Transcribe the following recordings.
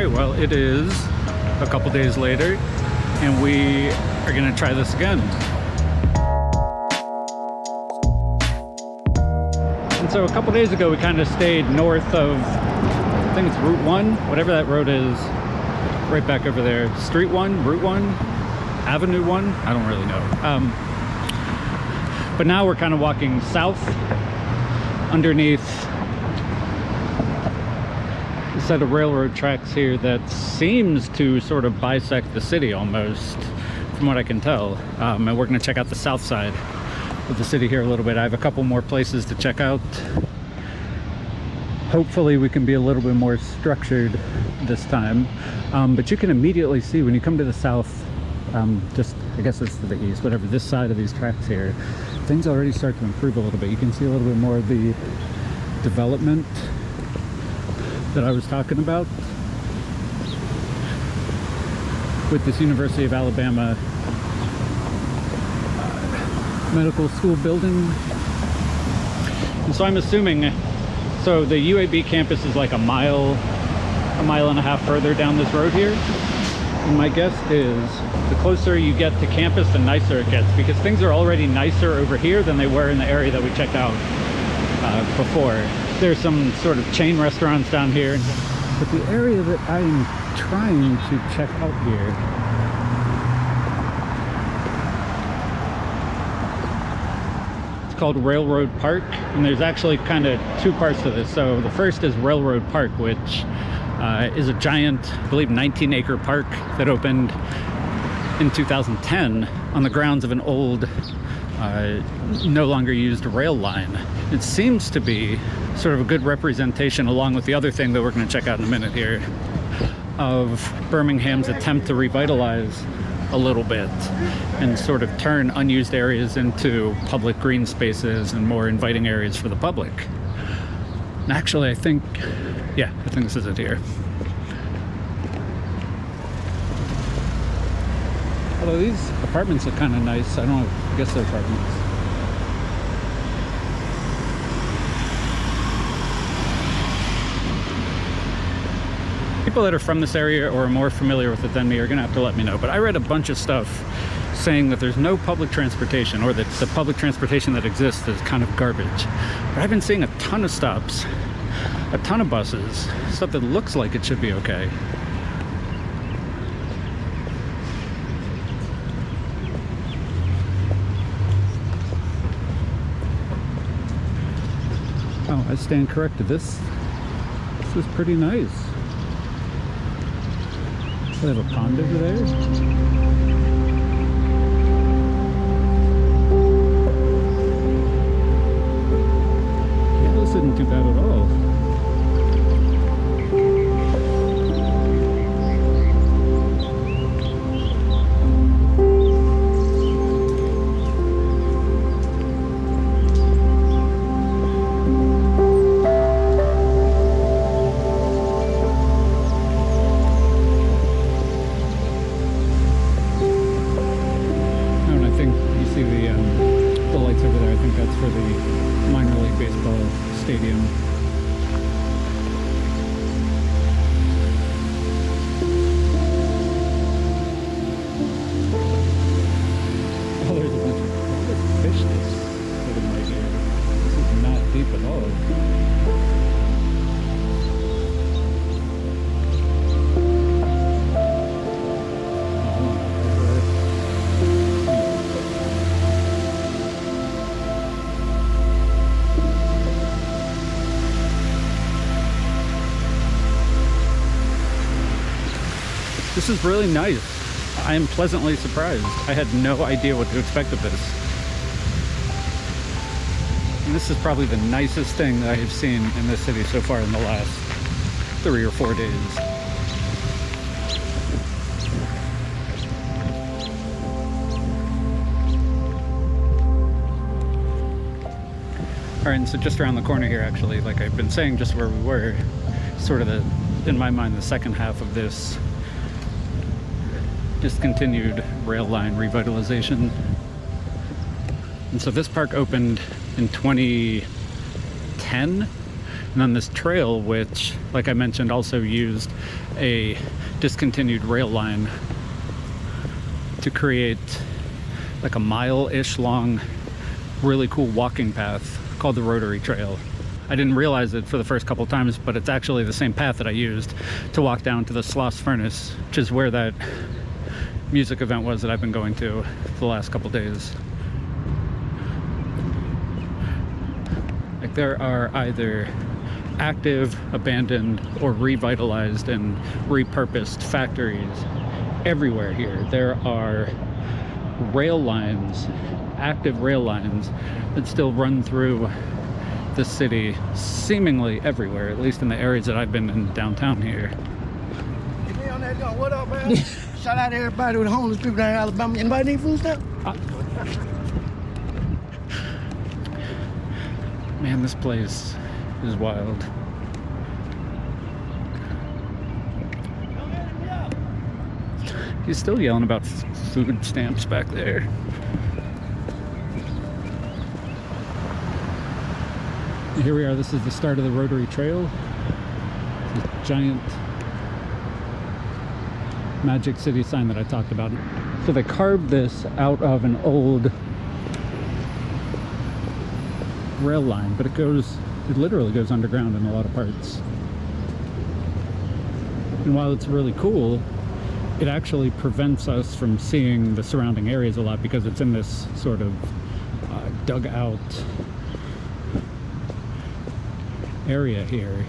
right, well, it is a couple days later, and we are gonna try this again. And so a couple days ago, we kind of stayed north of, I think it's Route 1, whatever that road is, right back over there. Street 1, Route 1, Avenue 1, I don't really know. But now we're kind of walking south underneath a set of railroad tracks here that seems to sort of bisect the city almost, from what I can tell. And we're going to check out the south side of the city here a little bit. I have a couple more places to check out. Hopefully we can be a little bit more structured this time. But you can immediately see when you come to the south, just, I guess it's to the east, whatever, this side of these tracks here, things already start to improve a little bit. You can see a little bit more of the development that I was talking about with this University of Alabama medical school building. And so I'm assuming, so the UAB campus is like a mile and a half further down this road here. And my guess is the closer you get to campus, the nicer it gets, because things are already nicer over here than they were in the area that we checked out before. There's some sort of chain restaurants down here, but the area that I'm trying to check out here, called Railroad Park, and there's actually kind of two parts to this. So the first is Railroad Park, which is a giant, I believe, 19-acre park that opened in 2010 on the grounds of an old, no longer used rail line. It seems to be sort of a good representation, along with the other thing that we're going to check out in a minute here, of Birmingham's attempt to revitalize a little bit and sort of turn unused areas into public green spaces and more inviting areas for the public. And actually, I think this is it here. Although these apartments look kind of nice. I don't know, I guess they're apartments. People that are from this area or are more familiar with it than me are gonna have to let me know, but I read a bunch of stuff saying that there's no public transportation, or that the public transportation that exists is kind of garbage. But I've been seeing a ton of stops, a ton of buses, stuff that looks like it should be okay. Oh, I stand corrected. This is pretty nice. They have a pond over there. Yeah, this isn't too bad at all. This is really nice. I am pleasantly surprised. I had no idea what to expect of this. And this is probably the nicest thing that I have seen in this city so far in the last 3 or 4 days. All right, and so just around the corner here, actually, like I've been saying, just where we were, sort of in my mind, the second half of this discontinued rail line revitalization. And so this park opened in 2010, And then this trail, which, like I mentioned, also used a discontinued rail line to create like a mile-ish long, really cool walking path called the Rotary Trail. I didn't realize it for the first couple times, but it's actually the same path that I used to walk down to the Sloss Furnace, which is where that music event was that I've been going to for the last couple days. Like, there are either active, abandoned, or revitalized and repurposed factories everywhere here. There are rail lines, active rail lines, that still run through the city, seemingly everywhere, at least in the areas that I've been in downtown here. What up, man? Shout out to everybody with homeless people down in Alabama. Anybody need food stamp? Man, this place is wild. He's still yelling about food stamps back there. Here we are. This is the start of the Rotary Trail. This giant Magic City sign that I talked about. So they carved this out of an old rail line, but it literally goes underground in a lot of parts. And while it's really cool, it actually prevents us from seeing the surrounding areas a lot because it's in this sort of dug out area here.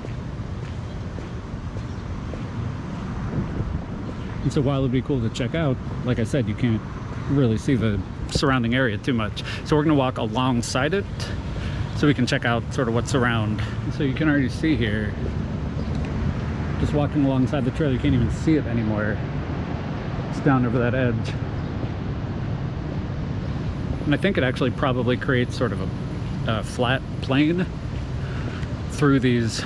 And so while it'd be cool to check out, like I said, you can't really see the surrounding area too much. So we're gonna walk alongside it so we can check out sort of what's around. And so you can already see here, just walking alongside the trail, you can't even see it anymore. It's down over that edge. And I think it actually probably creates sort of a flat plane through these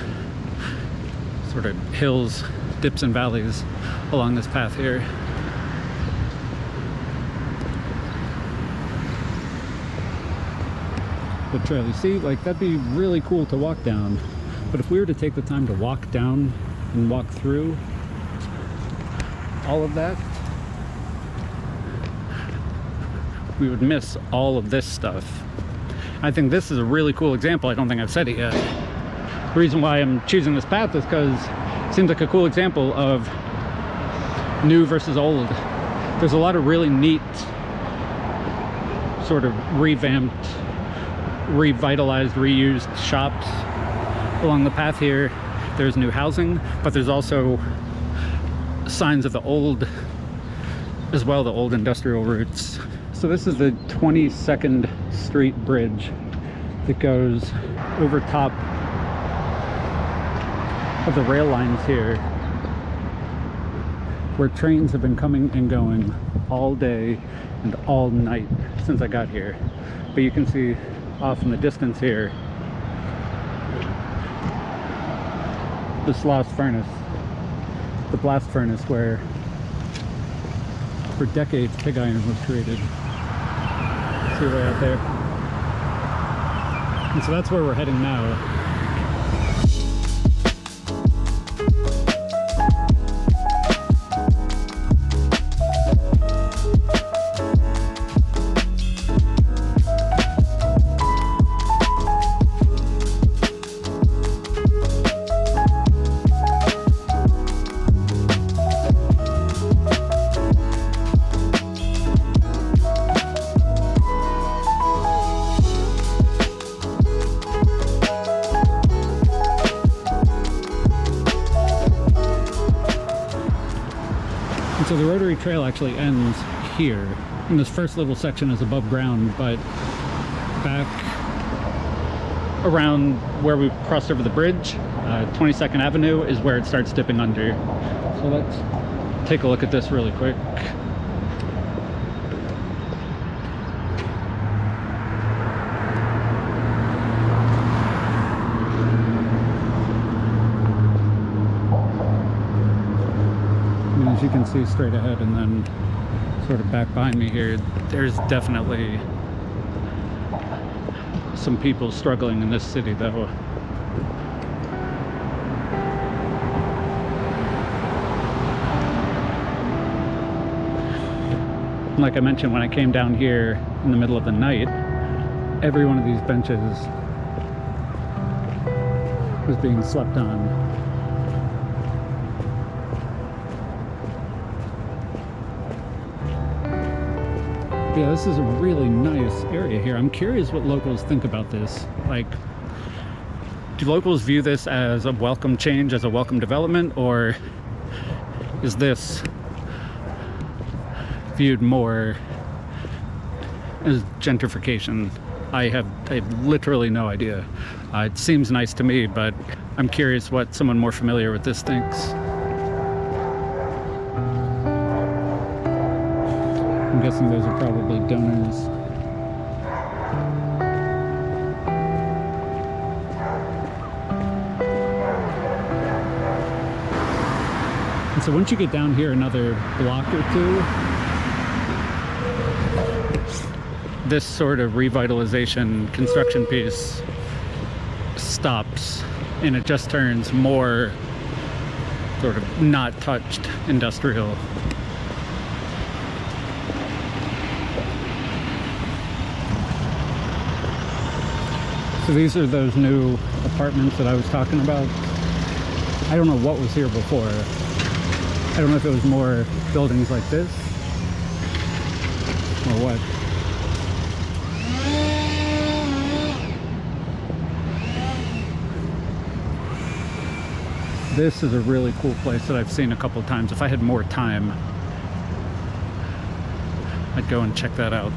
sort of hills, dips and valleys along this path here. The trail, you see, like, that'd be really cool to walk down, but if we were to take the time to walk down and walk through all of that, we would miss all of this stuff. I think this is a really cool example. I don't think I've said it yet. The reason why I'm choosing this path is because it seems like a cool example of new versus old. There's a lot of really neat, sort of revamped, revitalized, reused shops along the path here. There's new housing, but there's also signs of the old as well, the old industrial roots. So this is the 22nd Street Bridge that goes over top of the rail lines here, where trains have been coming and going all day and all night since I got here. But you can see off in the distance here the Sloss Furnace, the blast furnace where for decades pig iron was created. See way out there. And so that's where we're heading now. So the Rotary Trail actually ends here, and this first little section is above ground, but back around where we crossed over the bridge, 22nd Avenue is where it starts dipping under. So let's take a look at this really quick. As you can see straight ahead, and then sort of back behind me here, there's definitely some people struggling in this city though. like I mentioned, when I came down here in the middle of the night, every one of these benches was being slept on. Yeah, this is a really nice area here. I'm curious what locals think about this. Like, do locals view this as a welcome change, as a welcome development, or is this viewed more as gentrification? I have literally no idea. It seems nice to me, but I'm curious what someone more familiar with this thinks. I'm guessing those are probably donors. And so once you get down here another block or two, this sort of revitalization construction piece stops, and it just turns more sort of not touched industrial. So these are those new apartments that I was talking about. I don't know what was here before. I don't know if it was more buildings like this or what. This is a really cool place that I've seen a couple times. If I had more time, I'd go and check that out.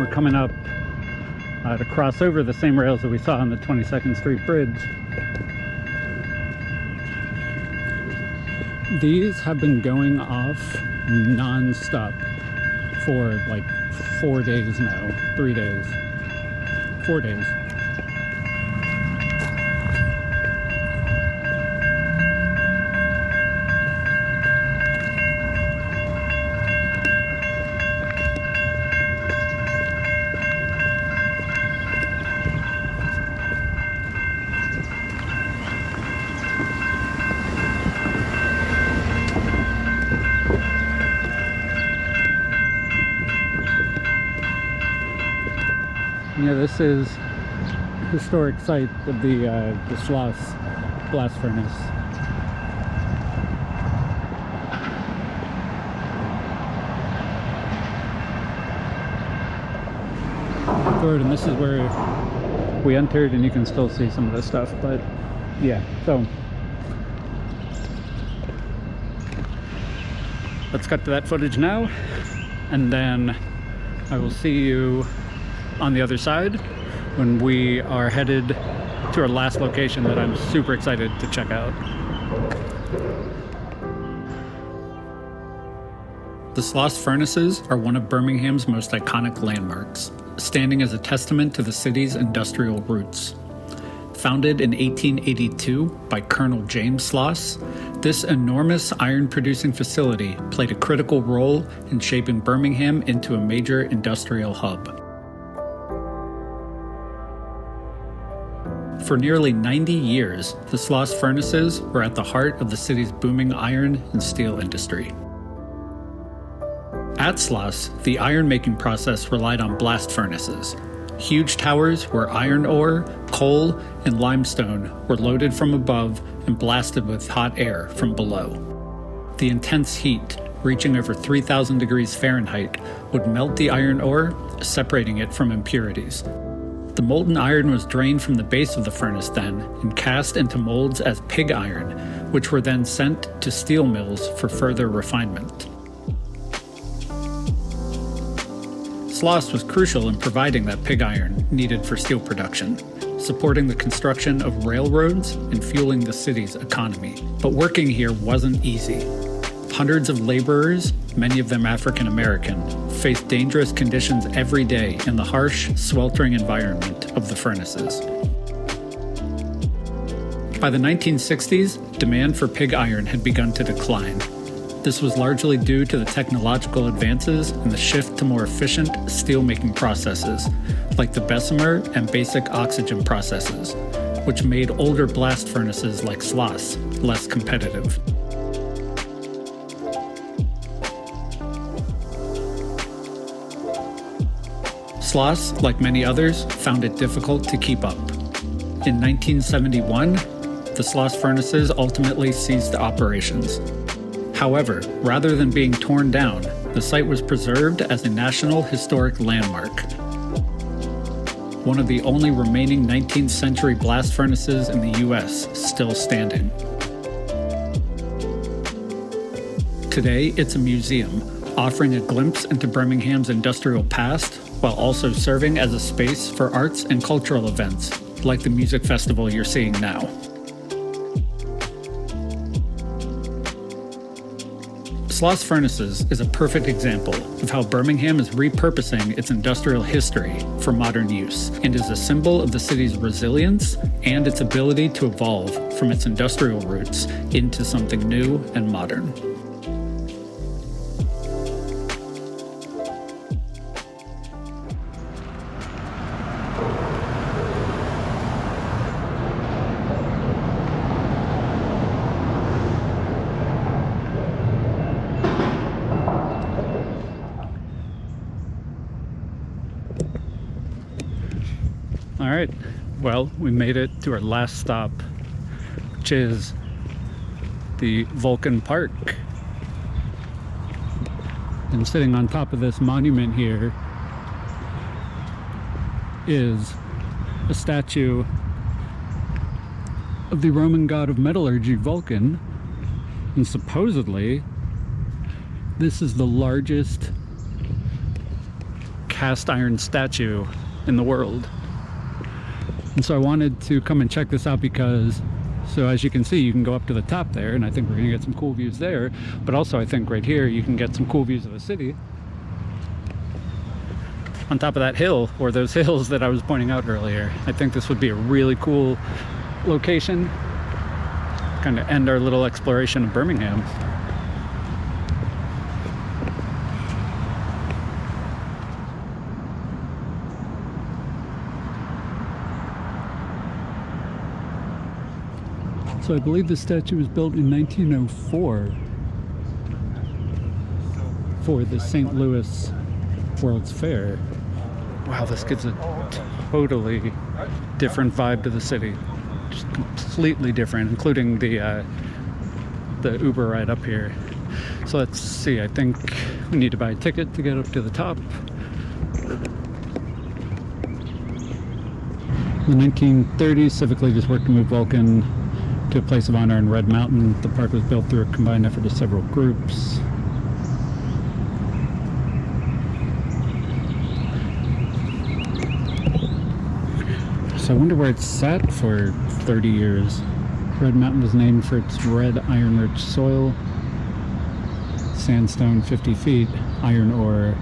Coming up to cross over the same rails that we saw on the 22nd Street Bridge. These have been going off non-stop for like 4 days now. 3 days. 4 days. Yeah, this is historic site of the Sloss blast furnace. And this is where we entered, and you can still see some of this stuff, but yeah, so let's cut to that footage now, and then I will see you on the other side when we are headed to our last location that I'm super excited to check out. The Sloss Furnaces are one of Birmingham's most iconic landmarks, standing as a testament to the city's industrial roots. Founded in 1882 by Colonel James Sloss, this enormous iron-producing facility played a critical role in shaping Birmingham into a major industrial hub. For nearly 90 years, the Sloss Furnaces were at the heart of the city's booming iron and steel industry. At Sloss, the iron-making process relied on blast furnaces, huge towers where iron ore, coal, and limestone were loaded from above and blasted with hot air from below. The intense heat, reaching over 3,000 degrees Fahrenheit, would melt the iron ore, separating it from impurities. The molten iron was drained from the base of the furnace then and cast into molds as pig iron, which were then sent to steel mills for further refinement. Sloss was crucial in providing that pig iron needed for steel production, supporting the construction of railroads and fueling the city's economy. But working here wasn't easy. Hundreds of laborers, many of them African American, faced dangerous conditions every day in the harsh, sweltering environment of the furnaces. By the 1960s, demand for pig iron had begun to decline. This was largely due to the technological advances and the shift to more efficient steelmaking processes, like the Bessemer and basic oxygen processes, which made older blast furnaces like Sloss less competitive. Sloss, like many others, found it difficult to keep up. In 1971, the Sloss Furnaces ultimately ceased operations. However, rather than being torn down, the site was preserved as a National Historic Landmark. One of the only remaining 19th century blast furnaces in the US still standing. Today, it's a museum, offering a glimpse into Birmingham's industrial past, while also serving as a space for arts and cultural events, like the music festival you're seeing now. Sloss Furnaces is a perfect example of how Birmingham is repurposing its industrial history for modern use, and is a symbol of the city's resilience and its ability to evolve from its industrial roots into something new and modern. All right, well, we made it to our last stop, which is the Vulcan Park. And sitting on top of this monument here is a statue of the Roman god of metallurgy, Vulcan. And supposedly, this is the largest cast iron statue in the world. And so I wanted to come and check this out because, so as you can see, you can go up to the top there, and I think we're gonna get some cool views there. But also I think right here, you can get some cool views of the city on top of that hill, or those hills that I was pointing out earlier. I think this would be a really cool location, kind of end our little exploration of Birmingham. So I believe this statue was built in 1904 for the St. Louis World's Fair. Wow, this gives a totally different vibe to the city. Just completely different, including the Uber ride up here. So let's see, I think we need to buy a ticket to get up to the top. In the 1930s, Civic League just worked to move Vulcan to a place of honor in Red Mountain. The park was built through a combined effort of several groups. So I wonder where it's sat for 30 years. Red Mountain was named for its red iron-rich soil, sandstone 50 feet, iron ore.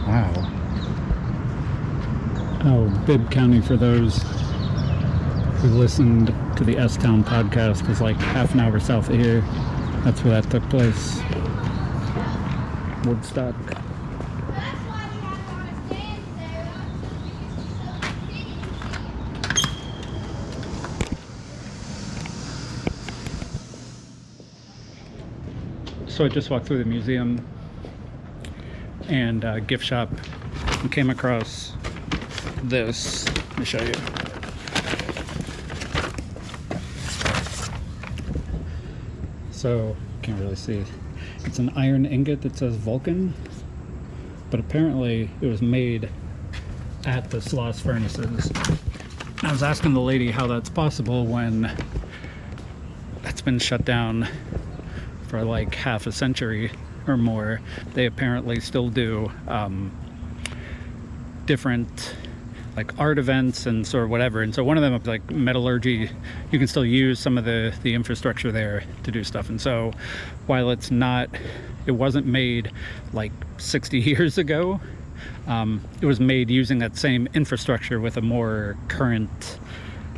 Wow. Oh, Bibb County, for those who listened to the S-Town podcast, is like half an hour south of here. That's where that took place. Woodstock. So I just walked through the museum and gift shop and came across this. Let me show you. So, can't really see. It's an iron ingot that says Vulcan, but apparently it was made at the Sloss Furnaces. I was asking the lady how that's possible when that's been shut down for like half a century or more. They apparently still do different like art events and sort of whatever, and so one of them is like metallurgy. You can still use some of the infrastructure there to do stuff, and so while it wasn't made like 60 years ago, it was made using that same infrastructure with a more current,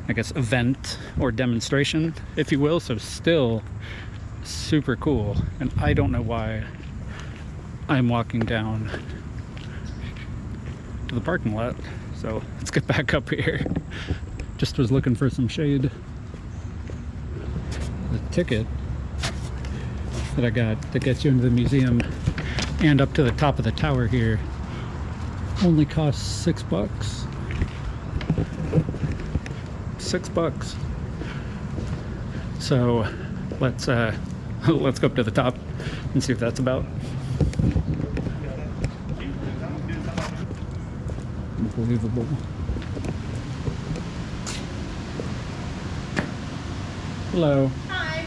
I guess, event or demonstration, if you will. So still super cool. And I don't know why I'm walking down to the parking lot. So let's get back up here. Just was looking for some shade. The ticket that I got that gets you into the museum and up to the top of the tower here only costs $6. $6. So let's go up to the top and see what that's about. Unbelievable. Hello. Hi.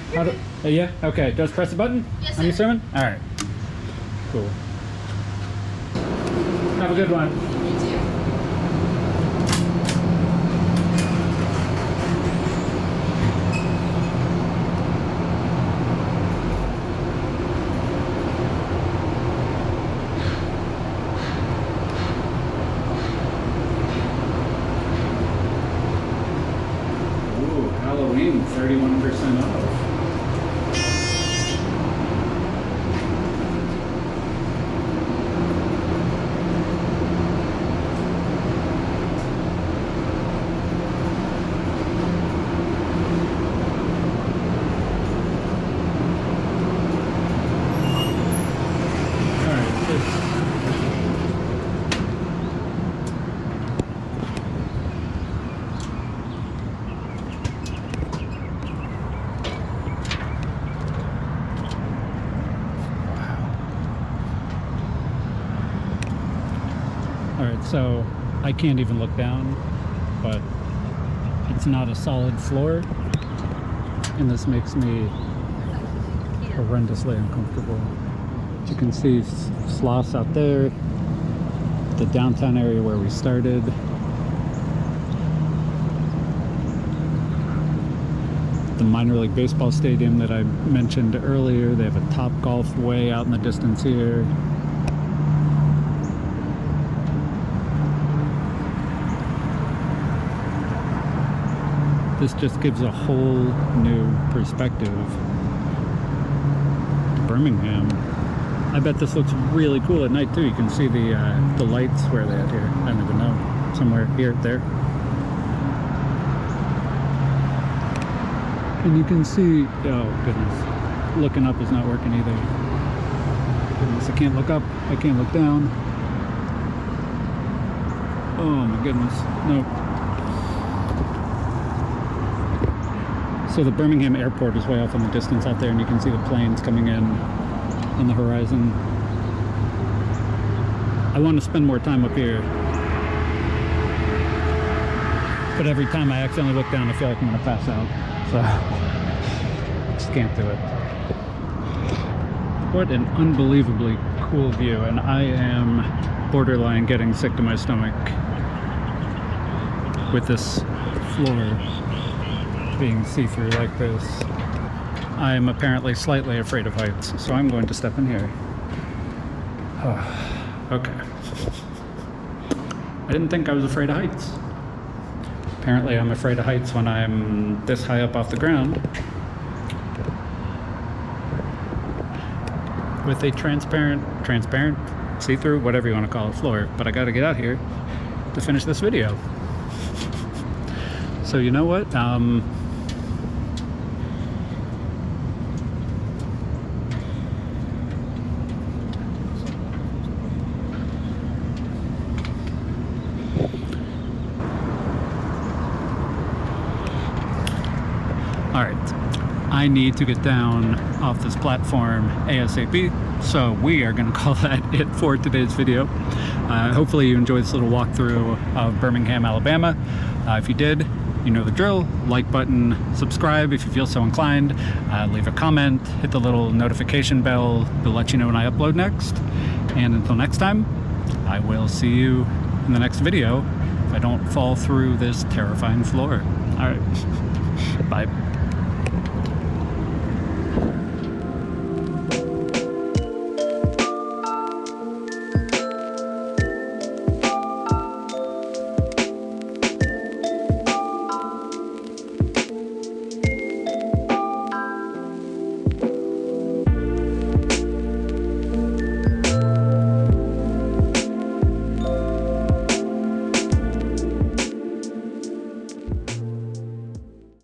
Yeah? Okay. Just press the button? Yes, sir. On your sermon? Alright. Cool. Have a good one. You too. Ooh, Halloween, 31% off. Alright, so I can't even look down, but it's not a solid floor, and this makes me horrendously uncomfortable. As you can see, Sloss out there, the downtown area where we started. The minor league baseball stadium that I mentioned earlier. They have a Top Golf way out in the distance here. This just gives a whole new perspective to Birmingham. I bet this looks really cool at night too. You can see the lights. Where are they at here? I don't even know. Somewhere here, there. And you can see, oh goodness, looking up is not working either. Goodness, I can't look up, I can't look down. Oh my goodness, no. So the Birmingham airport is way off in the distance out there, and you can see the planes coming in on the horizon. I want to spend more time up here, but every time I accidentally look down, I feel like I'm going to pass out. So, just can't do it. What an unbelievably cool view, and I am borderline getting sick to my stomach with this floor being see-through like this. I'm apparently slightly afraid of heights, so I'm going to step in here. Okay. I didn't think I was afraid of heights. Apparently I'm afraid of heights when I'm this high up off the ground with a transparent, see-through, whatever you want to call it, floor. But I gotta get out here to finish this video. So you know what? I need to get down off this platform ASAP. So we are going to call that it for today's video. Hopefully you enjoyed this little walkthrough of Birmingham, Alabama. If you did, you know the drill. Like button, subscribe if you feel so inclined, leave a comment, hit the little notification bell to let you know when I upload next. And until next time, I will see you in the next video if I don't fall through this terrifying floor. All right, bye.